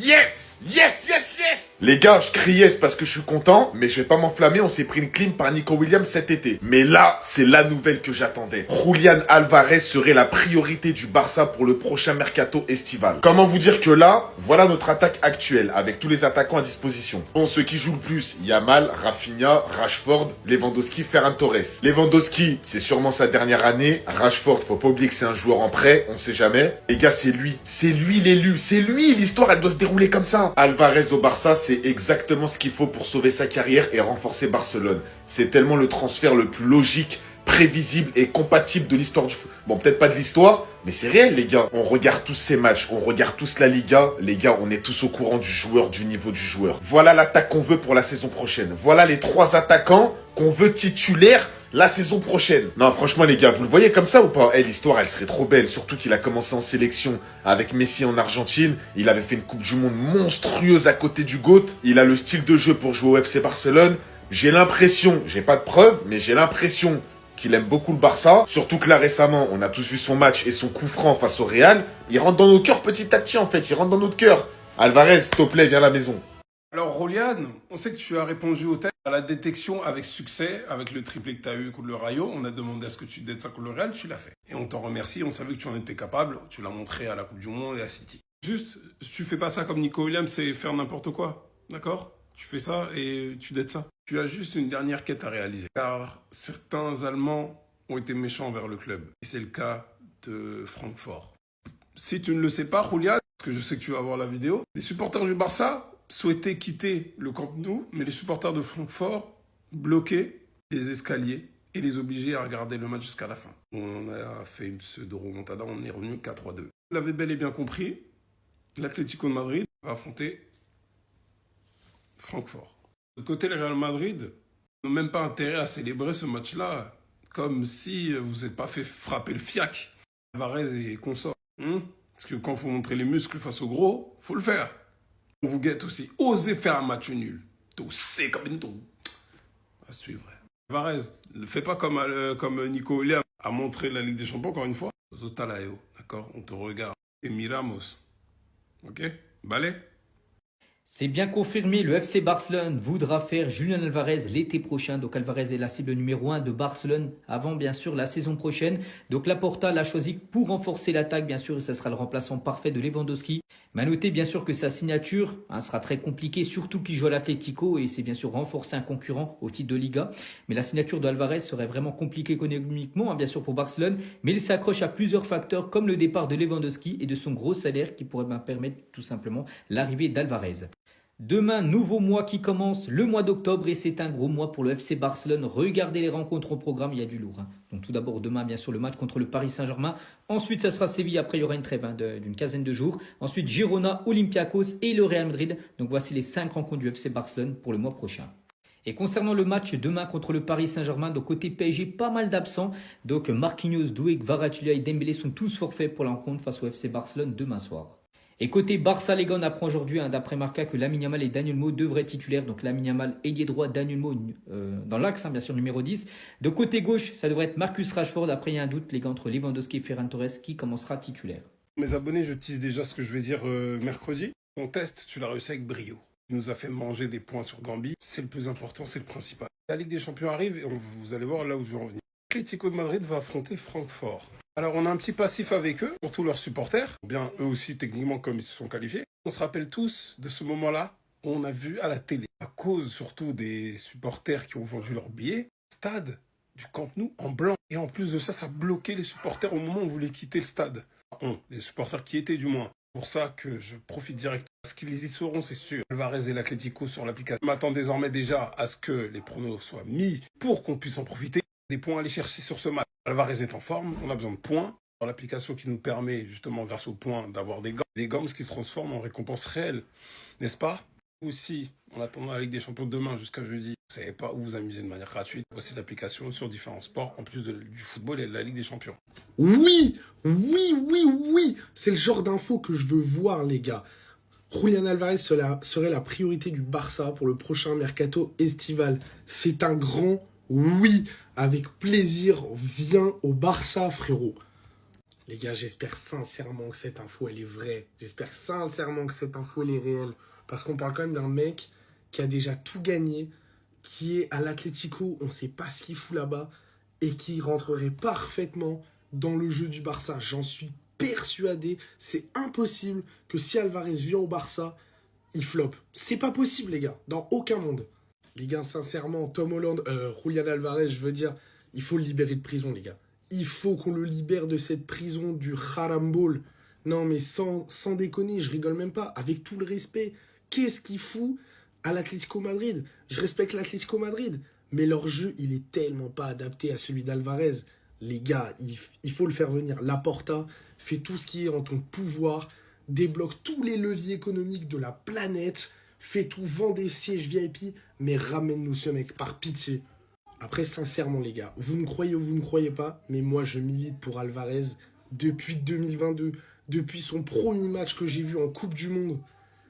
Yes! Yes, yes, yes! Les gars, je crie yes parce que je suis content, mais je vais pas m'enflammer, on s'est pris une clim par Nico Williams cet été. Mais là, c'est la nouvelle que j'attendais. Julián Álvarez serait la priorité du Barça pour le prochain mercato estival. Comment vous dire que là, voilà notre attaque actuelle, avec tous les attaquants à disposition. Bon, ceux qui jouent le plus, Yamal, Rafinha, Rashford, Lewandowski, Ferran Torres. Lewandowski, c'est sûrement sa dernière année. Rashford, faut pas oublier que c'est un joueur en prêt, on sait jamais. Les gars, c'est lui. C'est lui l'élu. C'est lui, l'histoire, elle doit se dérouler comme ça. Álvarez au Barça, c'est exactement ce qu'il faut pour sauver sa carrière et renforcer Barcelone. C'est tellement le transfert le plus logique, prévisible et compatible de l'histoire du foot. Bon, peut-être pas de l'histoire, mais c'est réel, les gars. On regarde tous ces matchs, on regarde tous la Liga. Les gars, on est tous au courant du joueur, du niveau du joueur. Voilà l'attaque qu'on veut pour la saison prochaine. Voilà les 3 attaquants qu'on veut titulaires la saison prochaine. Non, franchement, les gars, vous le voyez comme ça ou pas? L'histoire, elle serait trop belle. Surtout qu'il a commencé en sélection avec Messi en Argentine. Il avait fait une Coupe du Monde monstrueuse à côté du GOAT. Il a le style de jeu pour jouer au FC Barcelone. J'ai l'impression, j'ai pas de preuves, mais j'ai l'impression qu'il aime beaucoup le Barça. Surtout que là, récemment, on a tous vu son match et son coup franc face au Real. Il rentre dans nos cœurs petit à petit, en fait. Il rentre dans notre cœur. Álvarez, s'il te plaît, viens à la maison. Alors, Julián, on sait que tu as répondu au test à la détection avec succès, avec le triplé que tu as eu contre le Rayo. On a demandé à ce que tu dettes ça contre le Real, tu l'as fait. Et on t'en remercie, on savait que tu en étais capable. Tu l'as montré à la Coupe du Monde et à City. Juste, tu fais pas ça comme Nico Williams et faire n'importe quoi, d'accord? Tu fais ça et tu dettes ça. Tu as juste une dernière quête à réaliser. Car certains Allemands ont été méchants envers le club. Et c'est le cas de Francfort. Si tu ne le sais pas, Julián, parce que je sais que tu vas voir la vidéo, les supporters du Barça souhaitaient quitter le Camp Nou, mais les supporters de Francfort bloquaient les escaliers et les obligeaient à regarder le match jusqu'à la fin. On a fait une pseudo-remontada, on est revenu 4-3-2. Vous l'avez bel et bien compris, l'Atlético de Madrid va affronter Francfort. De l'autre côté, le Real Madrid n'ont même pas intérêt à célébrer ce match-là comme si vous n'êtes pas fait frapper le fiac. Álvarez et consorts. Parce que quand vous montrez les muscles face au gros, faut le faire. On vous guette aussi. Osez faire un match nul. C'est comme une à suivre. Álvarez, ne fais pas comme Nico Williams a montré la Ligue des Champions encore une fois. Zotalaeo, d'accord? On te regarde. Et Miramos. Ok? Balai? C'est bien confirmé, le FC Barcelone voudra faire Julián Álvarez l'été prochain. Donc Álvarez est la cible numéro 1 de Barcelone avant bien sûr la saison prochaine. Donc Laporta l'a choisi pour renforcer l'attaque bien sûr et ça sera le remplaçant parfait de Lewandowski. Mais à noter bien sûr que sa signature sera très compliquée, surtout qu'il joue à l'Atlético et c'est bien sûr renforcer un concurrent au titre de Liga. Mais la signature d'Álvarez serait vraiment compliquée économiquement bien sûr pour Barcelone. Mais il s'accroche à plusieurs facteurs comme le départ de Lewandowski et de son gros salaire qui pourrait permettre tout simplement l'arrivée d'Álvarez. Demain, nouveau mois qui commence, le mois d'octobre, et c'est un gros mois pour le FC Barcelone. Regardez les rencontres au programme, il y a du lourd. Donc tout d'abord, demain, bien sûr, le match contre le Paris Saint-Germain. Ensuite, ça sera Séville, après il y aura une trêve d'une quinzaine de jours. Ensuite, Girona, Olympiakos et le Real Madrid. Donc voici les 5 rencontres du FC Barcelone pour le mois prochain. Et concernant le match demain contre le Paris Saint-Germain, donc côté PSG, pas mal d'absents. Donc Marquinhos, Doué, Kvaratskhelia et Dembélé sont tous forfaits pour la rencontre face au FC Barcelone demain soir. Et côté Barça, les gars, on apprend aujourd'hui d'après Marca que Lamine Yamal et Daniel Mo devraient être titulaires. Donc Lamine Yamal, ailier droit, Daniel Mo dans l'axe, bien sûr, numéro 10. De côté gauche, ça devrait être Marcus Rashford. Après, il y a un doute, les gars, entre Lewandowski et Ferran Torres qui commencera titulaire. Mes abonnés, je tease déjà ce que je vais dire mercredi. Ton test, tu l'as réussi avec brio. Tu nous as fait manger des points sur Gambie. C'est le plus important, c'est le principal. La Ligue des Champions arrive et vous allez voir là où je vais en venir. L'Atlético de Madrid va affronter Francfort. Alors, on a un petit passif avec eux, surtout leurs supporters. Bien, eux aussi, techniquement, comme ils se sont qualifiés. On se rappelle tous de ce moment-là où on a vu à la télé, à cause surtout des supporters qui ont vendu leurs billets, stade du Camp Nou en blanc. Et en plus de ça, ça bloquait les supporters au moment où on voulait quitter le stade. Les supporters qui étaient du moins. C'est pour ça que je profite direct. Parce qu'ils y seront, c'est sûr. Álvarez et l'Atlético sur l'application. Je m'attends désormais déjà à ce que les pronos soient mis pour qu'on puisse en profiter. Des points à aller chercher sur ce match. Álvarez est en forme, on a besoin de points. Dans l'application qui nous permet justement grâce aux points d'avoir des gommes qui se transforment en récompenses réelles, n'est-ce pas? Aussi, en attendant la Ligue des Champions demain jusqu'à jeudi, vous ne savez pas où vous amuser de manière gratuite. Voici l'application sur différents sports en plus du football et de la Ligue des Champions. Oui, oui, oui, oui, c'est le genre d'infos que je veux voir les gars. Julián Álvarez serait la priorité du Barça pour le prochain mercato estival. C'est un grand oui. Avec plaisir, viens au Barça, frérot. Les gars, j'espère sincèrement que cette info, elle est vraie. J'espère sincèrement que cette info, elle est réelle. Parce qu'on parle quand même d'un mec qui a déjà tout gagné, qui est à l'Atlético, on ne sait pas ce qu'il fout là-bas, et qui rentrerait parfaitement dans le jeu du Barça. J'en suis persuadé. C'est impossible que si Alvarez vient au Barça, il floppe. C'est pas possible, les gars. Dans aucun monde. Les gars, sincèrement, Tom Holland, Julian Alvarez, je veux dire, il faut le libérer de prison, les gars. Il faut qu'on le libère de cette prison du harambol. Non, mais sans déconner, je rigole même pas. Avec tout le respect, qu'est-ce qu'il fout à l'Atlético Madrid? Je respecte l'Atlético Madrid, mais leur jeu, il est tellement pas adapté à celui d'Alvarez. Les gars, il faut le faire venir. Laporta, fais tout ce qui est en ton pouvoir, débloque tous les leviers économiques de la planète, fais tout, vends des sièges VIP, mais ramène-nous ce mec, par pitié. Après, sincèrement, les gars, vous me croyez ou vous me croyez pas, mais moi, je milite pour Alvarez depuis 2022. Depuis son premier match que j'ai vu en Coupe du Monde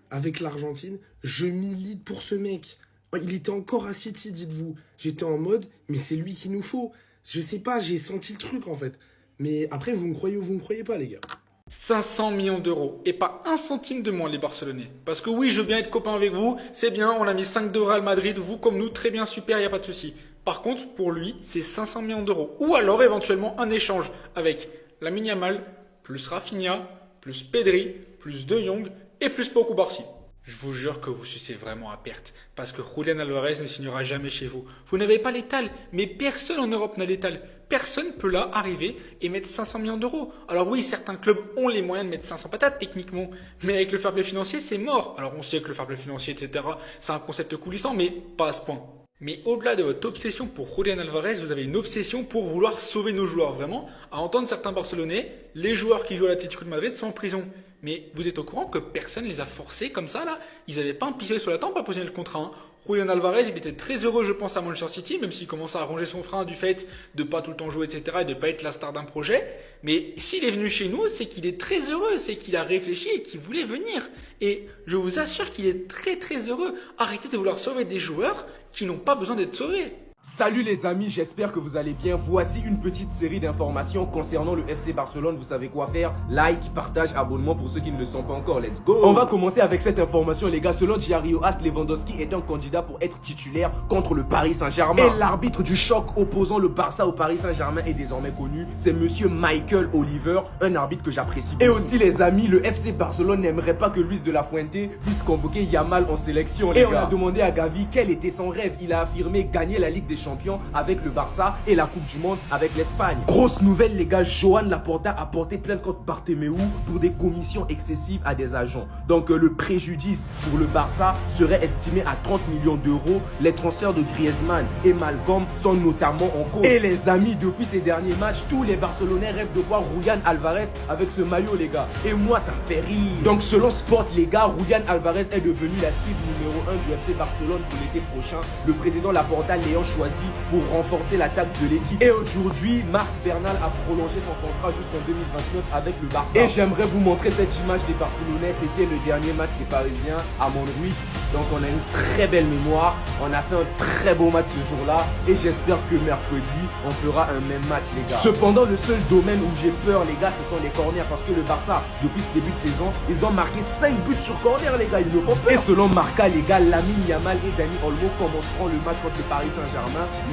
avec l'Argentine, je milite pour ce mec. Il était encore à City, dites-vous. J'étais en mode, mais c'est lui qu'il nous faut. Je sais pas, j'ai senti le truc, en fait. Mais après, vous me croyez ou vous me croyez pas, les gars. 500 millions d'euros et pas un centime de moins les Barcelonais. Parce que oui, je veux bien être copain avec vous, c'est bien, on a mis 5 de Real Madrid, vous comme nous, très bien, super, il n'y a pas de souci. Par contre, pour lui, c'est 500 millions d'euros. Ou alors éventuellement un échange avec Lamine Yamal, plus Rafinha, plus Pedri, plus De Jong et plus Pau Cubarsí. Je vous jure que vous sucez vraiment à perte. Parce que Julian Alvarez ne signera jamais chez vous. Vous n'avez pas l'étal, mais personne en Europe n'a l'étal. Personne peut là arriver et mettre 500 millions d'euros. Alors oui, certains clubs ont les moyens de mettre 500 patates techniquement, mais avec le fair play financier, c'est mort. Alors on sait que le fair play financier, etc., c'est un concept coulissant, mais pas à ce point. Mais au-delà de votre obsession pour Julian Alvarez, vous avez une obsession pour vouloir sauver nos joueurs. Vraiment, à entendre certains Barcelonais, les joueurs qui jouent à l'Atlético de Madrid sont en prison. Mais vous êtes au courant que personne les a forcés comme ça là? Ils n'avaient pas un pistolet sur la tempe à poser le contrat. Hein. Julian Alvarez, il était très heureux, je pense, à Manchester City, même s'il commençait à ronger son frein du fait de pas tout le temps jouer, etc., et de pas être la star d'un projet. Mais s'il est venu chez nous, c'est qu'il est très heureux, c'est qu'il a réfléchi et qu'il voulait venir. Et je vous assure qu'il est très très heureux. Arrêtez de vouloir sauver des joueurs qui n'ont pas besoin d'être sauvés. Salut les amis, j'espère que vous allez bien. Voici une petite série d'informations concernant le FC Barcelone. Vous savez quoi faire? Like, partage, abonnement pour ceux qui ne le sont pas encore. Let's go! On va commencer avec cette information les gars. Selon Giarioas, Lewandowski est un candidat pour être titulaire contre le Paris Saint-Germain. Et l'arbitre du choc opposant le Barça au Paris Saint-Germain est désormais connu. C'est monsieur Michael Oliver, un arbitre que j'apprécie beaucoup. Et aussi les amis, le FC Barcelone n'aimerait pas que Luis de la Fuente puisse convoquer Yamal en sélection les gars. Et on a demandé à Gavi quel était son rêve. Il a affirmé gagner la Ligue des Champions avec le Barça et la Coupe du Monde avec l'Espagne. Grosse nouvelle les gars, Joan Laporta a porté plainte contre Bartomeu pour des commissions excessives à des agents. Donc le préjudice pour le Barça serait estimé à 30 millions d'euros. Les transferts de Griezmann et Malcolm sont notamment en cause. Et les amis, depuis ces derniers matchs, tous les Barcelonais rêvent de voir Julian Alvarez avec ce maillot les gars. Et moi ça me fait rire. Donc selon Sport les gars, Julian Alvarez est devenu la cible numéro 1 du FC Barcelone pour l'été prochain. Le président Laporta l'ayant choisi pour renforcer l'attaque de l'équipe. Et aujourd'hui, Marc Bernal a prolongé son contrat jusqu'en 2029 avec le Barça. Et j'aimerais vous montrer cette image des Barcelonais. C'était le dernier match des Parisiens à Montjuïc. Donc on a une très belle mémoire. On a fait un très beau match ce jour-là. Et j'espère que mercredi, on fera un même match les gars. Cependant, le seul domaine où j'ai peur les gars, ce sont les corners. Parce que le Barça, depuis ce début de saison, ils ont marqué 5 buts sur corner les gars. Ils me font peur. Et selon Marca les gars, Lamine Yamal et Dani Olmo commenceront le match contre le Paris Saint-Germain.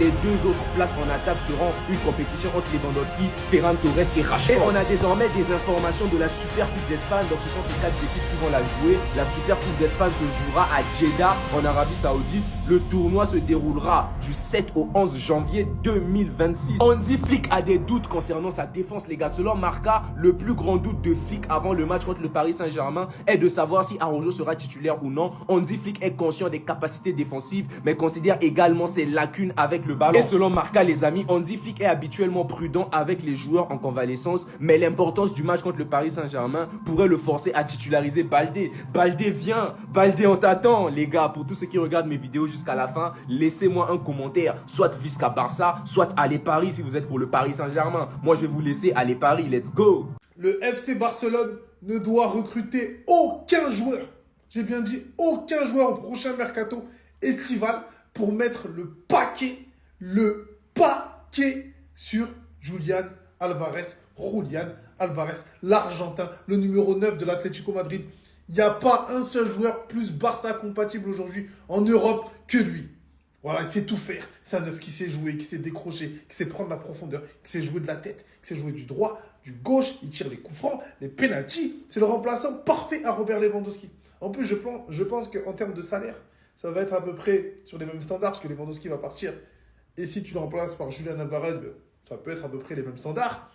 Les deux autres places en attaque seront une compétition entre Lewandowski, Ferran Torres et Rashford. Et on a désormais des informations de la Super Coupe d'Espagne. Donc ce sont ces 4 équipes qui vont la jouer. La Super Coupe d'Espagne se jouera à Jeddah en Arabie Saoudite. Le tournoi se déroulera du 7 au 11 janvier 2026. Hansi Flick a des doutes concernant sa défense les gars. Selon Marca, le plus grand doute de Flick avant le match contre le Paris Saint-Germain est de savoir si Araujo sera titulaire ou non. Hansi Flick est conscient des capacités défensives mais considère également ses lacunes avec le ballon. Et selon Marca les amis, Hansi Flick est habituellement prudent avec les joueurs en convalescence, mais l'importance du match contre le Paris Saint-Germain pourrait le forcer à titulariser Baldé. Baldé viens, Baldé on t'attend les gars. Pour tous ceux qui regardent mes vidéos jusqu'à la fin, laissez-moi un commentaire, soit Visca Barça, soit allez Paris si vous êtes pour le Paris Saint-Germain. Moi je vais vous laisser aller Paris, let's go. Le FC Barcelone ne doit recruter aucun joueur, j'ai bien dit aucun joueur au prochain mercato estival pour mettre le paquet sur Julian Alvarez Julián Alvarez, l'Argentin, le numéro 9 de l'Atlético Madrid. Il n'y a pas un seul joueur plus Barça compatible aujourd'hui en Europe que lui. Voilà, il sait tout faire. C'est un neuf qui sait jouer, qui sait décrocher, qui sait prendre la profondeur, qui sait jouer de la tête, qui sait jouer du droit, du gauche. Il tire les coups francs, les pénaltys. C'est le remplaçant parfait à Robert Lewandowski. En plus, je pense qu'en termes de salaire, ça va être à peu près sur les mêmes standards parce que Lewandowski va partir. Et si tu le remplaces par Julián Alvarez, ça peut être à peu près les mêmes standards.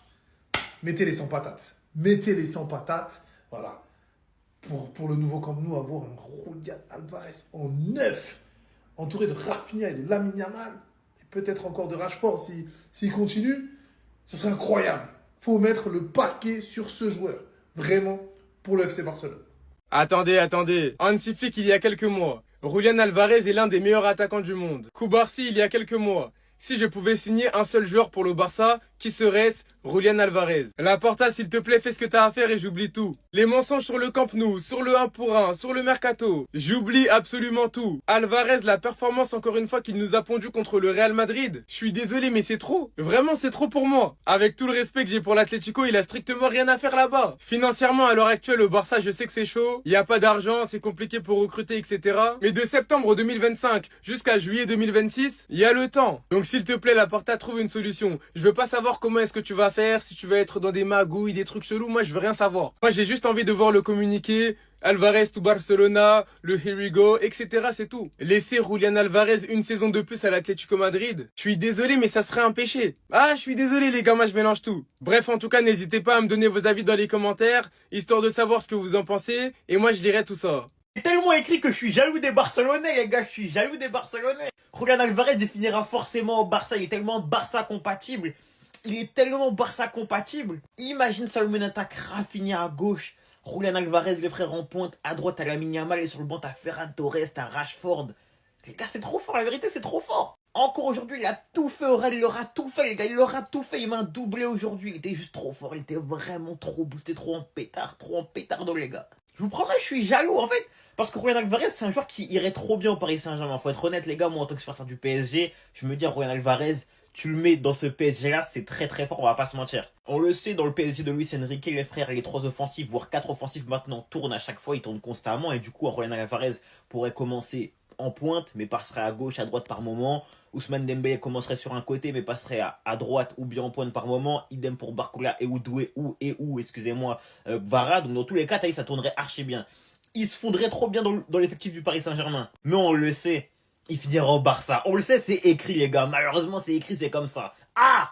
Mettez-les sans patates. Mettez-les sans patates. Voilà. Pour le nouveau Camp Nou, avoir un Julián Alvarez en 9, entouré de Rafinha et de Lamine Yamal, et peut-être encore de Rashford s'il continue, ce serait incroyable. Il faut mettre le paquet sur ce joueur. Vraiment, pour le FC Barcelone. Attendez. Hansi Flick il y a quelques mois. Julián Alvarez est l'un des meilleurs attaquants du monde. Koubarsi il y a quelques mois. Si je pouvais signer un seul joueur pour le Barça, qui serait-ce? Julián Alvarez. Laporta, s'il te plaît, fais ce que t'as à faire et j'oublie tout. Les mensonges sur le Camp Nou, sur le 1 pour 1, sur le Mercato. J'oublie absolument tout. Alvarez, la performance encore une fois qu'il nous a pondu contre le Real Madrid. Je suis désolé, mais c'est trop. Vraiment, c'est trop pour moi. Avec tout le respect que j'ai pour l'Atlético, il a strictement rien à faire là-bas. Financièrement, à l'heure actuelle, au Barça, je sais que c'est chaud. Il n'y a pas d'argent, c'est compliqué pour recruter, etc. Mais de septembre 2025 jusqu'à juillet 2026, il y a le temps. Donc s'il te plaît, Laporta, trouve une solution. Je veux pas savoir comment est-ce que tu vas faire, si tu vas être dans des magouilles, des trucs chelous, moi je veux rien savoir. Moi j'ai juste envie de voir le communiqué, Alvarez to Barcelona, le here we go, etc. c'est tout. Laisser Julián Alvarez une saison de plus à l'Atlético Madrid, je suis désolé mais ça serait un péché. Ah, je suis désolé les gars, moi je mélange tout. Bref, en tout cas, n'hésitez pas à me donner vos avis dans les commentaires, histoire de savoir ce que vous en pensez, et moi je dirai tout ça. C'est tellement écrit que je suis jaloux des Barcelonais, les gars, je suis jaloux des Barcelonais. Julián Alvarez, il finira forcément au Barça, il est tellement Barça compatible. Imagine ça, une attaque Rafinha à gauche, Julián Alvarez, le frère en pointe, à droite, à Lamine Yamal, et sur le banc, t'as Ferran Torres, t'as Rashford. Les gars, c'est trop fort, la vérité, c'est trop fort. Encore aujourd'hui, il a tout fait, Aurel, il aura tout fait, les gars, il aura tout fait. Il m'a doublé aujourd'hui, il était juste trop fort, il était vraiment trop boosté, trop en pétardo, les gars. Je vous promets, je suis jaloux, en fait. Parce que Julián Alvarez, c'est un joueur qui irait trop bien au Paris Saint-Germain. Faut être honnête, les gars, moi, en tant que supporter du PSG, je me dis, Julián Alvarez, tu le mets dans ce PSG-là, c'est très très fort, on va pas se mentir. On le sait, dans le PSG de Luis Enrique, les frères, les 3 offensifs, voire 4 offensifs maintenant tournent à chaque fois, ils tournent constamment. Et du coup, Julián Alvarez pourrait commencer en pointe, mais passerait à gauche, à droite par moment. Ousmane Dembélé commencerait sur un côté, mais passerait à droite ou bien en pointe par moment. Idem pour Barcola et Kvara. Donc dans tous les cas, ça tournerait archi bien. Il se fondrait trop bien dans l'effectif du Paris Saint-Germain. Mais on le sait, il finira au Barça. On le sait, c'est écrit, les gars. Malheureusement, c'est écrit, c'est comme ça. Ah!